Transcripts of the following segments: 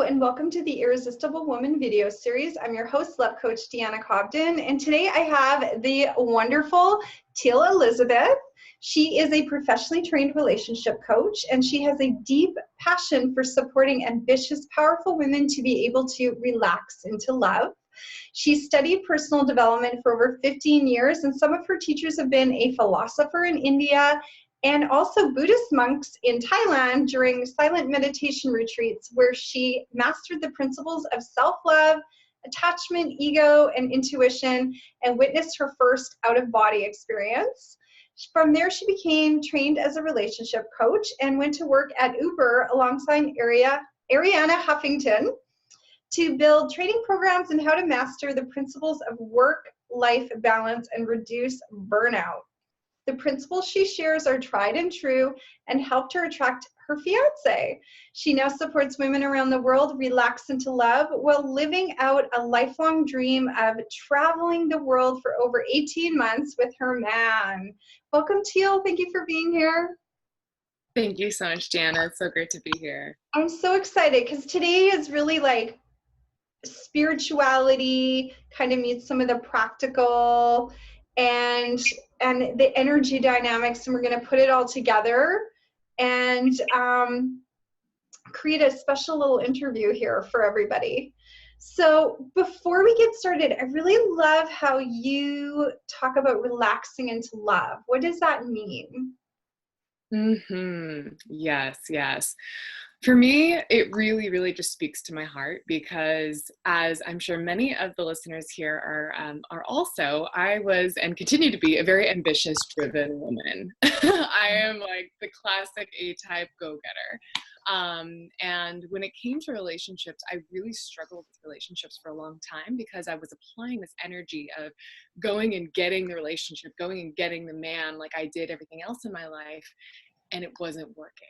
and welcome to the Irresistible Woman video series. I'm your host, Love Coach Deanna Cobden, and today I have the wonderful Teal Elizabeth. She is a professionally trained relationship coach, and she has a deep passion for supporting ambitious, powerful women to be able to relax into love. She studied personal development for over 15 years, and some of her teachers have been a philosopher in India and also Buddhist monks in Thailand during silent meditation retreats where she mastered the principles of self-love, attachment, ego, and intuition, and witnessed her first out-of-body experience. From there, she became trained as a relationship coach and went to work at Uber alongside Ariana Huffington to build training programs on how to master the principles of work-life balance and reduce burnout. The principles she shares are tried and true and helped her attract her fiance. She now supports women around the world relax into love while living out a lifelong dream of traveling the world for over 18 months with her man. Welcome, Teal. Thank you for being here. Thank you so much, Deanna. It's so great to be here. I'm so excited because today is really like spirituality kind of meets some of the practical and the energy dynamics, and we're going to put it all together and create a special little interview here for everybody. So before we get started, I really love how you talk about relaxing into love. What does that mean? Yes. For me, it really just speaks to my heart because, as I'm sure many of the listeners here are also, I was and continue to be a very ambitious, driven woman. I am like the classic A-type go-getter. And when it came to relationships, I really struggled with relationships for a long time because I was applying this energy of going and getting the relationship, going and getting the man like I did everything else in my life, and it wasn't working.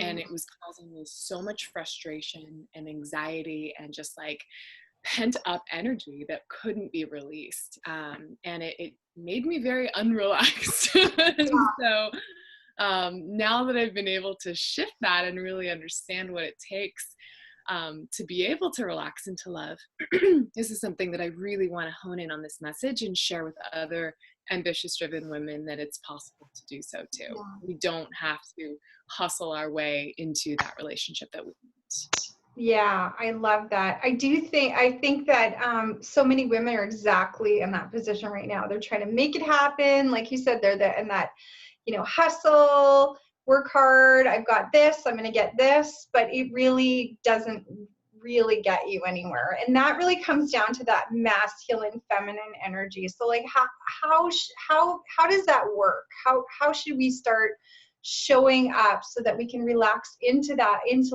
And it was causing me so much frustration and anxiety and just like pent up energy that couldn't be released. And it made me very unrelaxed. And so now that I've been able to shift that and really understand what it takes to be able to relax into love, this is something that I really want to hone in on this message and share with other ambitious driven women that it's possible to do so too. Yeah. We don't have to hustle our way into that relationship that we want. Yeah, I love that. I think that so many women are exactly in that position right now. They're trying to make it happen. Like you said, they're in that, hustle, work hard. I've got this, I'm going to get this, but it really doesn't really get you anywhere. And that really comes down to that masculine, feminine energy. So like how does that work? How should we start showing up so that we can relax into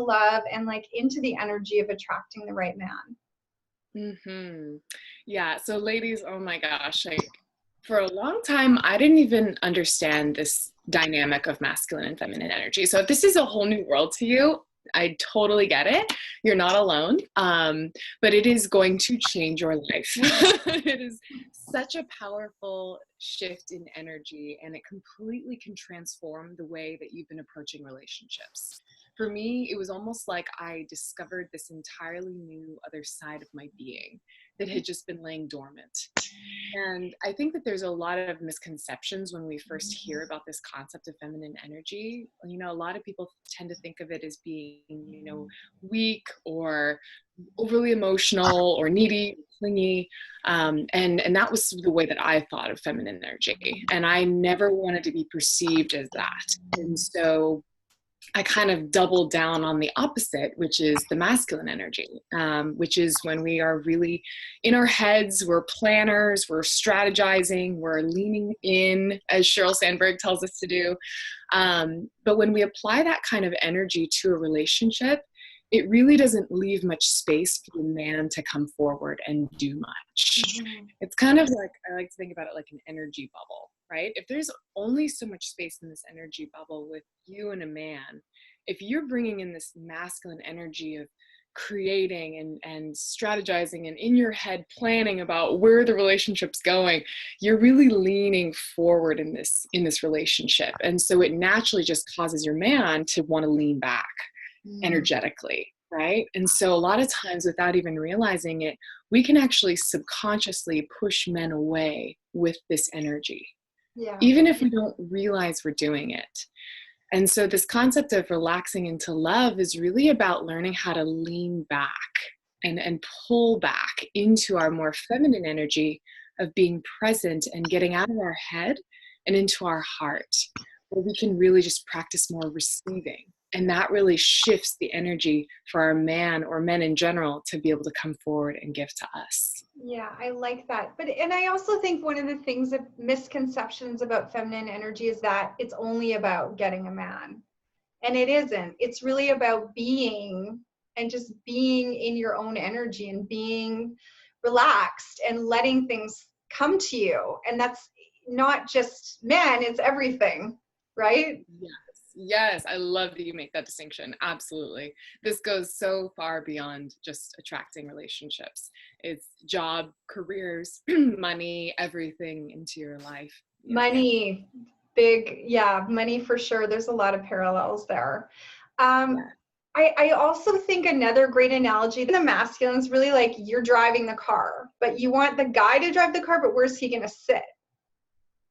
love and like into the energy of attracting the right man? Yeah. So ladies, oh my gosh, like for a long time, I didn't even understand this dynamic of masculine and feminine energy. So if this is a whole new world to you, I totally get it. You're not alone, but it is going to change your life. It is such a powerful shift in energy, and it completely can transform the way that you've been approaching relationships. For me, it was almost like I discovered this entirely new other side of my being that had just been laying dormant. And I think that there's a lot of misconceptions when we first hear about this concept of feminine energy. A lot of people tend to think of it as being, weak or overly emotional or needy, clingy. And that was the way that I thought of feminine energy. And I never wanted to be perceived as that. And so I kind of doubled down on the opposite, which is the masculine energy, which is when we are really in our heads, we're planners, we're strategizing, we're leaning in, as Sheryl Sandberg tells us to do. But when we apply that kind of energy to a relationship, it really doesn't leave much space for the man to come forward and do much. It's kind of like, I like to think about it like an energy bubble, right? If there's only so much space in this energy bubble with you and a man, if you're bringing in this masculine energy of creating and strategizing and in your head planning about where the relationship's going, you're really leaning forward in this relationship. And so it naturally just causes your man to want to lean back energetically, right? And so a lot of times, without even realizing it, we can actually subconsciously push men away with this energy, Yeah. even if we don't realize we're doing it. And so this concept of relaxing into love is really about learning how to lean back and pull back into our more feminine energy of being present and getting out of our head and into our heart, where we can really just practice more receiving. And that really shifts the energy for our man or men in general to be able to come forward and give to us. Yeah, I like that. And I also think one of the things that misconceptions about feminine energy is that it's only about getting a man. And it isn't. It's really about being and just being in your own energy and being relaxed and letting things come to you. And that's not just men, it's everything, right? Yes, I love that you make that distinction. Absolutely. This goes so far beyond just attracting relationships. It's job, careers, money, everything into your life. Yeah. Money, big, yeah, money for sure. There's a lot of parallels there. Yeah. I also think another great analogy, the masculine is really like you're driving the car, but you want the guy to drive the car, but where's he going to sit?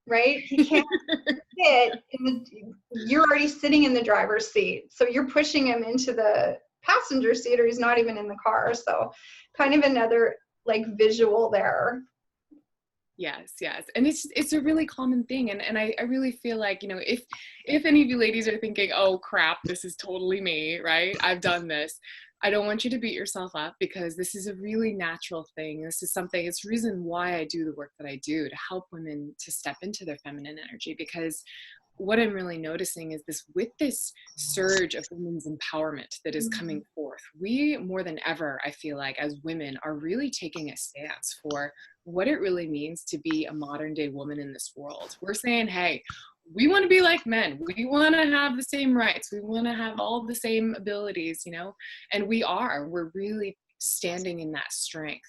Right? He can't sit you're already sitting in the driver's seat. So you're pushing him into the passenger seat, or he's not even in the car. So kind of another like visual there. Yes. And it's a really common thing. And I really feel like, if any of you ladies are thinking, oh crap, this is totally me, right? I've done this. I don't want you to beat yourself up, because this is a really natural thing. This is something, it's the reason why I do the work that I do, to help women to step into their feminine energy. Because what I'm really noticing is with this surge of women's empowerment that is coming forth, we more than ever, I feel like, as women are really taking a stance for what it really means to be a modern day woman in this world. We're saying, hey, we want to be like men. We want to have the same rights. We want to have all the same abilities, and we're really standing in that strength.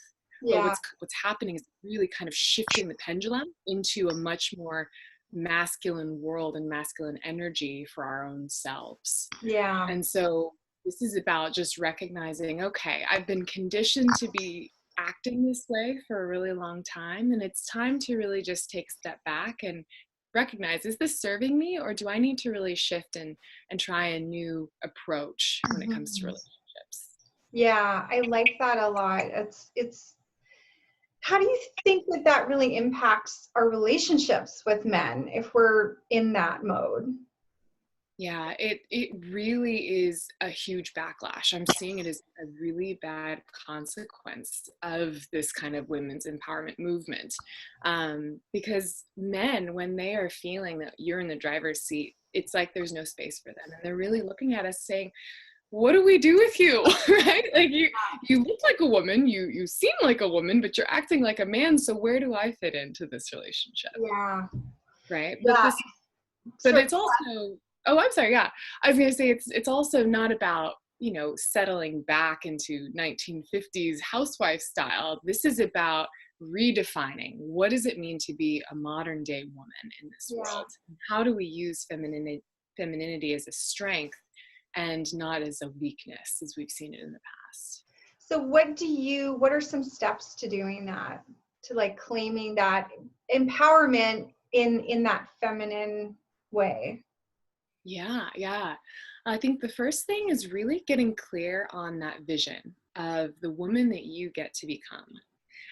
Yeah. But what's happening is really kind of shifting the pendulum into a much more masculine world and masculine energy for our own selves. Yeah. And so this is about just recognizing, okay, I've been conditioned to be acting this way for a really long time, and it's time to really just take a step back and recognize, is this serving me, or do I need to really shift and try a new approach when it comes to relationships? Yeah, I like that a lot. It's how do you think that really impacts our relationships with men if we're in that mode? Yeah, it really is a huge backlash. I'm seeing it as a really bad consequence of this kind of women's empowerment movement. Because men, when they are feeling that you're in the driver's seat, it's like there's no space for them. And they're really looking at us saying, what do we do with you? Right? Like you look like a woman, you seem like a woman, but you're acting like a man. So where do I fit into this relationship? Yeah. Right. Yeah. But it's also, oh, I'm sorry. Yeah. I was going to say it's also not about, settling back into 1950s housewife style. This is about redefining what does it mean to be a modern day woman in this world? How do we use femininity as a strength and not as a weakness, as we've seen it in the past? So what are some steps to doing that, to like claiming that empowerment in that feminine way? Yeah. I think the first thing is really getting clear on that vision of the woman that you get to become.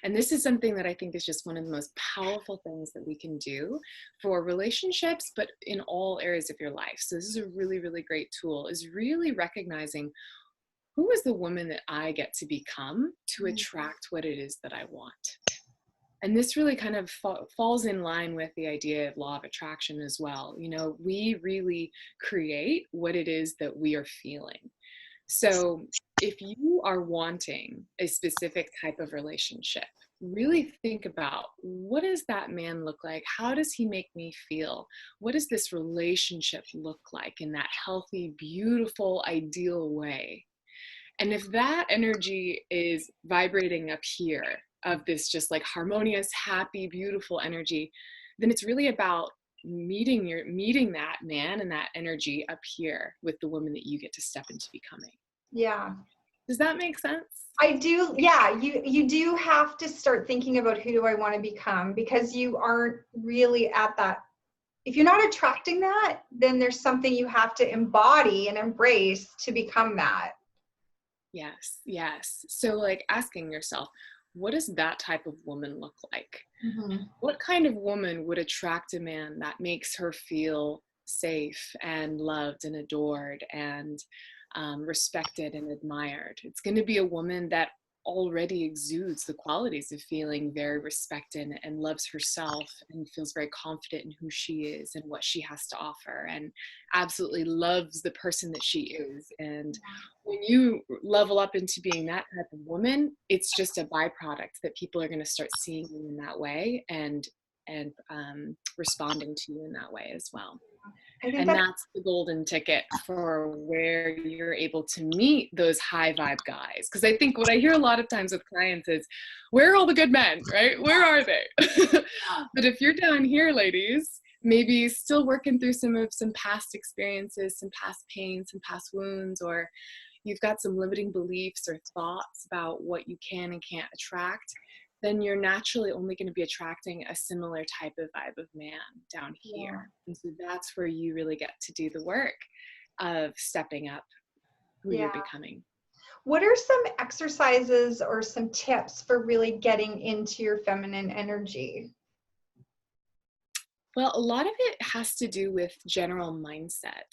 And this is something that I think is just one of the most powerful things that we can do for relationships, but in all areas of your life. So this is a really, really great tool, is really recognizing, who is the woman that I get to become to attract what it is that I want? And this really kind of falls in line with the idea of law of attraction as well. We really create what it is that we are feeling. So if you are wanting a specific type of relationship, really think about, what does that man look like? How does he make me feel? What does this relationship look like in that healthy, beautiful, ideal way? And if that energy is vibrating up here, of this just like harmonious, happy, beautiful energy, then it's really about meeting that man and that energy up here with the woman that you get to step into becoming. Yeah. Does that make sense? I do. Yeah, you do have to start thinking about who do I want to become, because you aren't really at that. If you're not attracting that, then there's something you have to embody and embrace to become that. Yes, yes. So like asking yourself, what does that type of woman look like? Mm-hmm. What kind of woman would attract a man that makes her feel safe and loved and adored and respected and admired? It's going to be a woman that already exudes the qualities of feeling very respected and loves herself and feels very confident in who she is and what she has to offer, and absolutely loves the person that she is. And when you level up into being that type of woman, it's just a byproduct that people are going to start seeing you in that way and responding to you in that way as well. I think And that's the golden ticket for where you're able to meet those high vibe guys. Because I think what I hear a lot of times with clients is, where are all the good men, right? Where are they? But if you're down here, ladies, maybe still working through some past experiences, some past pain, some past wounds, or you've got some limiting beliefs or thoughts about what you can and can't attract, then you're naturally only going to be attracting a similar type of vibe of man down here. And so that's where you really get to do the work of stepping up who you're becoming. What are some exercises or some tips for really getting into your feminine energy? Well, a lot of it has to do with general mindset.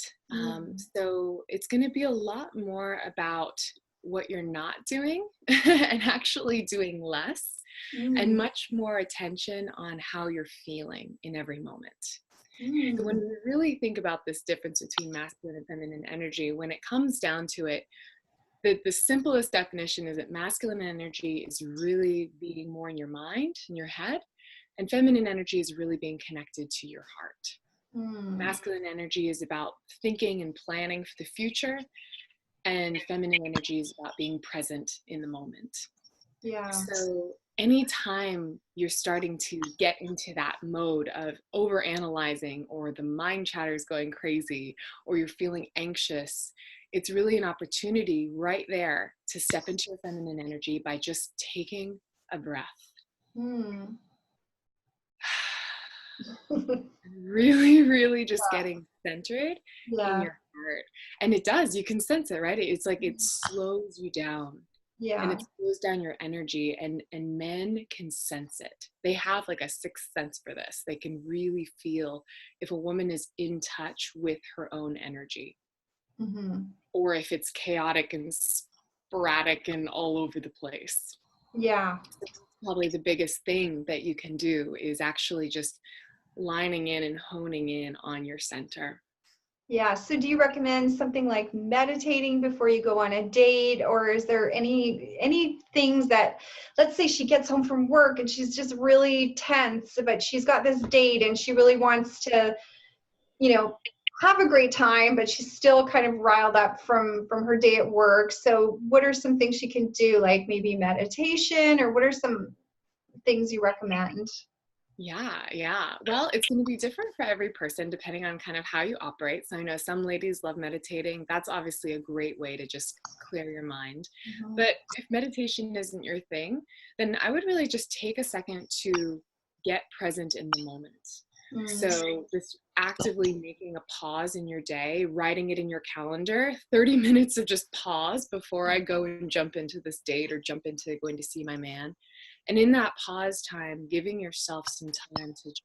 So it's going to be a lot more about what you're not doing and actually doing less, and much more attention on how you're feeling in every moment. So when we really think about this difference between masculine and feminine energy, when it comes down to it, the simplest definition is that masculine energy is really being more in your mind, in your head, and feminine energy is really being connected to your heart. Masculine energy is about thinking and planning for the future, and feminine energy is about being present in the moment. Yeah. So anytime you're starting to get into that mode of overanalyzing, or the mind chatter is going crazy, or you're feeling anxious, it's really an opportunity right there to step into your feminine energy by just taking a breath. Really, really just getting centered in your heart. And it does, you can sense it, right? It's like it slows you down. And it slows down your energy, and men can sense it. They have like a sixth sense for this. They can really feel if a woman is in touch with her own energy, or if it's chaotic and sporadic and all over the place. Yeah. That's probably the biggest thing that you can do, is actually just lining in and honing in on your center. Yeah. So do you recommend something like meditating before you go on a date? Or is there any things that, let's say she gets home from work and she's just really tense, but she's got this date and she really wants to, have a great time, but she's still kind of riled up from her day at work. So what are some things she can do, like maybe meditation, or what are some things you recommend? Yeah. Well, it's going to be different for every person depending on kind of how you operate. So I know some ladies love meditating. That's obviously a great way to just clear your mind. But if meditation isn't your thing, then I would really just take a second to get present in the moment. So just actively making a pause in your day, writing it in your calendar, 30 minutes of just pause before I go and jump into this date or jump into going to see my man. And in that pause time, giving yourself some time to just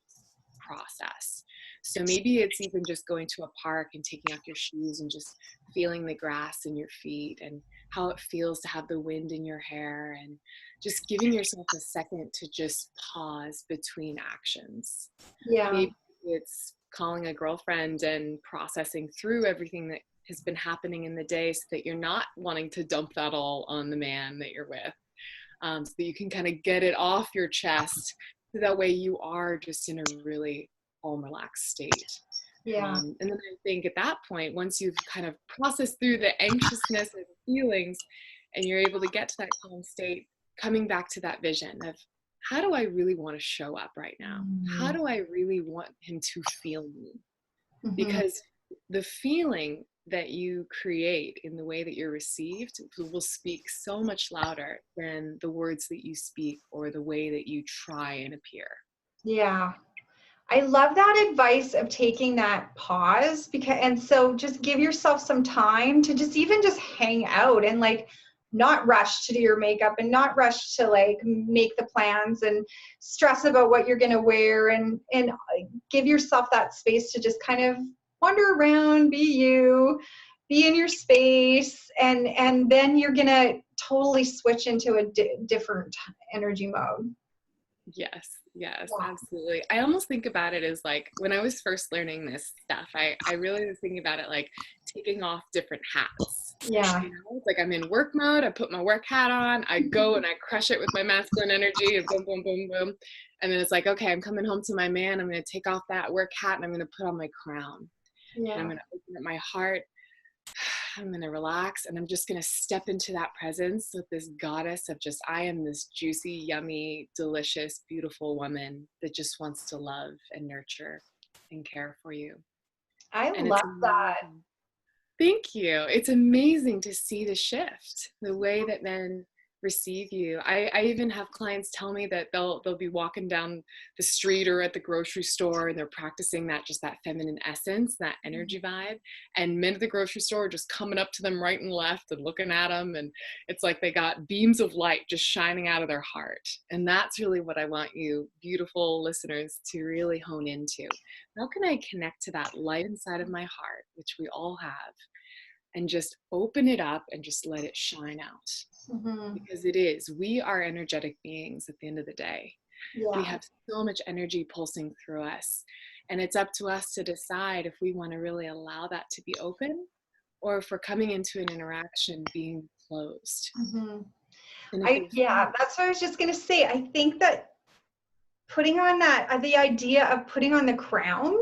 process. So maybe it's even just going to a park and taking off your shoes and just feeling the grass in your feet and how it feels to have the wind in your hair, and just giving yourself a second to just pause between actions. Yeah. Maybe it's calling a girlfriend and processing through everything that has been happening in the day, so that you're not wanting to dump that all on the man that you're with. So that you can kind of get it off your chest, so that way you are just in a really calm, relaxed state. Yeah. And then I think at that point, once you've kind of processed through the anxiousness and the feelings, and you're able to get to that calm state, coming back to that vision of, how do I really want to show up right now? How do I really want him to feel me? Because the feeling that you create in the way that you're received will speak so much louder than the words that you speak or the way that you try and appear. Yeah. I love that advice of taking that pause, because, and so just give yourself some time to just even just hang out and like not rush to do your makeup and not rush to like make the plans and stress about what you're going to wear, and give yourself that space to just kind of wander around, be you, be in your space, and then you're going to totally switch into a different energy mode. Yes, yes, Yeah. absolutely. I almost think about it as like when I was first learning this stuff, I really was thinking about it like taking off different hats. Yeah. You know, it's like I'm in work mode, I put my work hat on, I go and I crush it with my masculine energy and boom, boom, boom, boom. And then it's like, okay, I'm coming home to my man, I'm going to take off that work hat and I'm going to put on my crown. Yeah. And I'm going to open up my heart. I'm going to relax and I'm just going to step into that presence with this goddess of just, I am this juicy, yummy, delicious, beautiful woman that just wants to love and nurture and care for you. I And love it's that. Thank you. It's amazing to see the shift, the way that men receive you. I even have clients tell me that they'll be walking down the street or at the grocery store and they're practicing that, just that feminine essence, that energy vibe. And men at the grocery store are just coming up to them right and left and looking at them. And it's like they got beams of light just shining out of their heart. And that's really what I want you beautiful listeners to really hone into. How can I connect to that light inside of my heart, which we all have, and just open it up and just let it shine out? Mm-hmm. Because it is, we are energetic beings at the end of the day. Yeah. We have so much energy pulsing through us. And it's up to us to decide if we want to really allow that to be open or if we're coming into an interaction being closed. Mm-hmm. And That's what I was just going to say. I think that putting on that, the idea of putting on the crown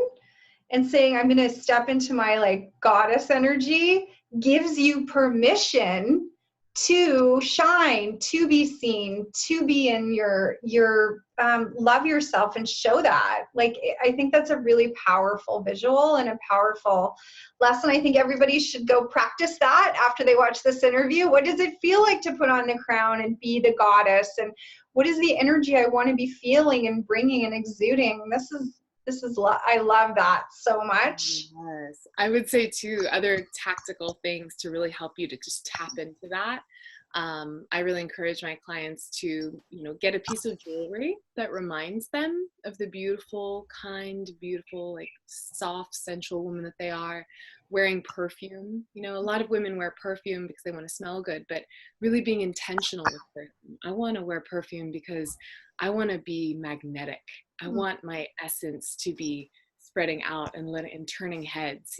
and saying, I'm going to step into my like goddess energy, gives you permission to shine, to be seen, to be in your love yourself and show that. Like, I think that's a really powerful visual and a powerful lesson. I think everybody should go practice that after they watch this interview. What does it feel like to put on the crown and be the goddess? And what is the energy I want to be feeling and bringing and exuding? I love that so much. yes, I would say too, other tactical things to really help you to just tap into that. I really encourage my clients to, get a piece of jewelry that reminds them of the beautiful, kind, beautiful, like soft, sensual woman that they are. Wearing perfume. A lot of women wear perfume because they want to smell good, but really being intentional with perfume. I want to wear perfume because I want to be magnetic. I want my essence to be spreading out and turning heads.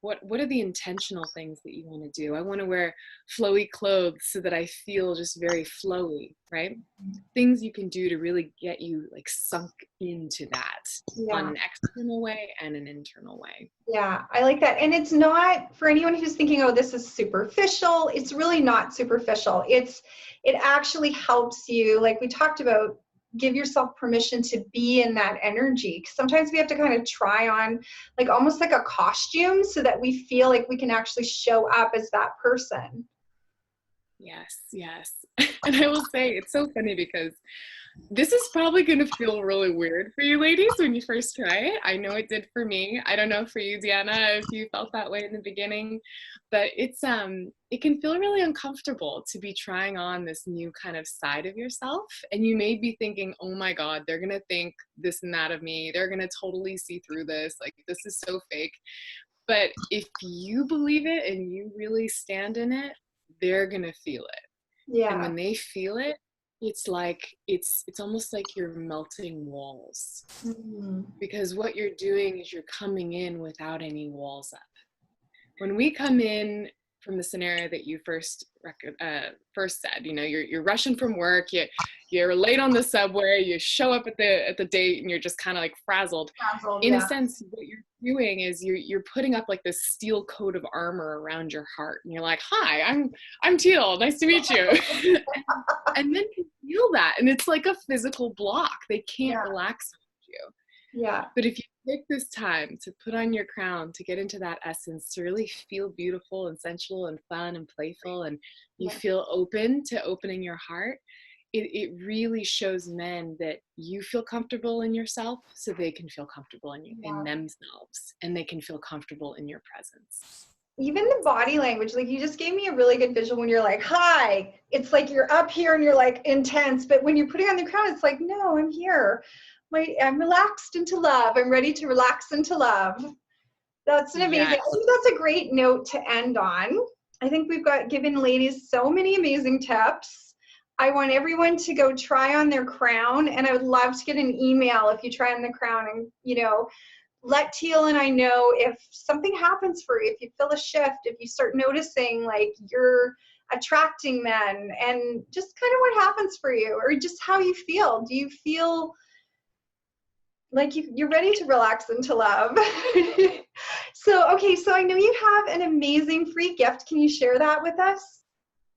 What are the intentional things that you want to do? I want to wear flowy clothes so that I feel just very flowy, right? Things you can do to really get you like sunk into that on an external way and an internal way. Yeah, I like that. And it's not, for anyone who's thinking, oh, this is superficial, it's really not superficial. It actually helps you, like we talked about, give yourself permission to be in that energy. Sometimes we have to kind of try on like almost like a costume so that we feel like we can actually show up as that person. Yes, yes. And I will say, it's so funny because this is probably going to feel really weird for you ladies when you first try it. I know it did for me. I don't know for you, Deanna, if you felt that way in the beginning, but it can feel really uncomfortable to be trying on this new kind of side of yourself. And you may be thinking, oh my God, they're going to think this and that of me. They're going to totally see through this. Like, this is so fake. But if you believe it and you really stand in it, they're going to feel it. Yeah. And when they feel it, it's like, it's almost like you're melting walls. Mm-hmm. Because what you're doing is you're coming in without any walls up. When we come in from the scenario that you first said, you're rushing from work, you're late on the subway, you show up at the date and you're just kind of like frazzled. In a sense, what you're doing is you're putting up like this steel coat of armor around your heart, and you're like, hi, I'm Teal, nice to meet you. And then you feel that, and it's like a physical block. They can't relax with you. Yeah. But if you take this time to put on your crown, to get into that essence, to really feel beautiful and sensual and fun and playful, and you feel open to opening your heart, it really shows men that you feel comfortable in yourself, so they can feel comfortable in themselves, and they can feel comfortable in your presence. Even the body language, like you just gave me a really good visual when you're like, hi, it's like you're up here and you're like intense, but when you're putting on the crown, it's like, no, I'm here. I'm relaxed into love. I'm ready to relax into love. That's an amazing, Yes. I think that's a great note to end on. I think we've given ladies so many amazing tips. I want everyone to go try on their crown, and I would love to get an email if you try on the crown, and let Teal and I know if something happens for you, if you feel a shift, if you start noticing like you're attracting men, and just kind of what happens for you, or just how you feel. Do you feel like you're ready to relax into love? So, okay, so I know you have an amazing free gift. Can you share that with us?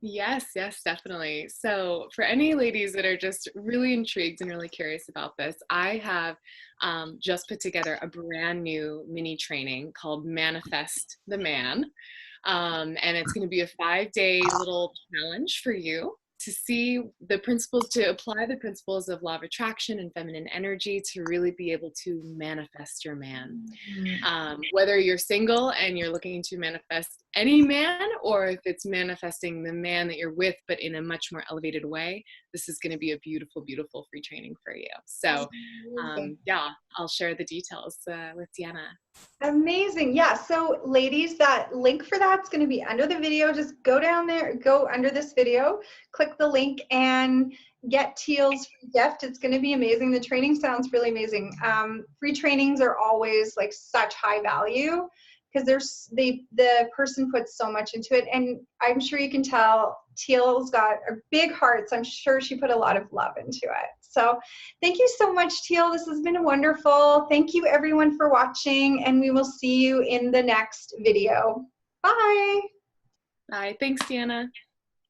Yes, definitely. So for any ladies that are just really intrigued and really curious about this, I have just put together a brand new mini training called Manifest the Man. And it's going to be a 5-day little challenge for you to see the principles, to apply the principles of law of attraction and feminine energy to really be able to manifest your man. Whether you're single and you're looking to manifest any man, or if it's manifesting the man that you're with, but in a much more elevated way, this is going to be a beautiful, beautiful free training for you. So yeah, I'll share the details with Deanna. Amazing. Yeah. So ladies, that link for that's going to be under the video. Just go down there, go under this video, click the link, and get Teal's free gift. It's going to be amazing. The training sounds really amazing. Free trainings are always like such high value because the person puts so much into it, and I'm sure you can tell Teal's got a big heart, so I'm sure she put a lot of love into it. So thank you so much, Teal. This has been wonderful. Thank you everyone for watching, and we will see you in the next video. Bye. Bye. Thanks, Deanna.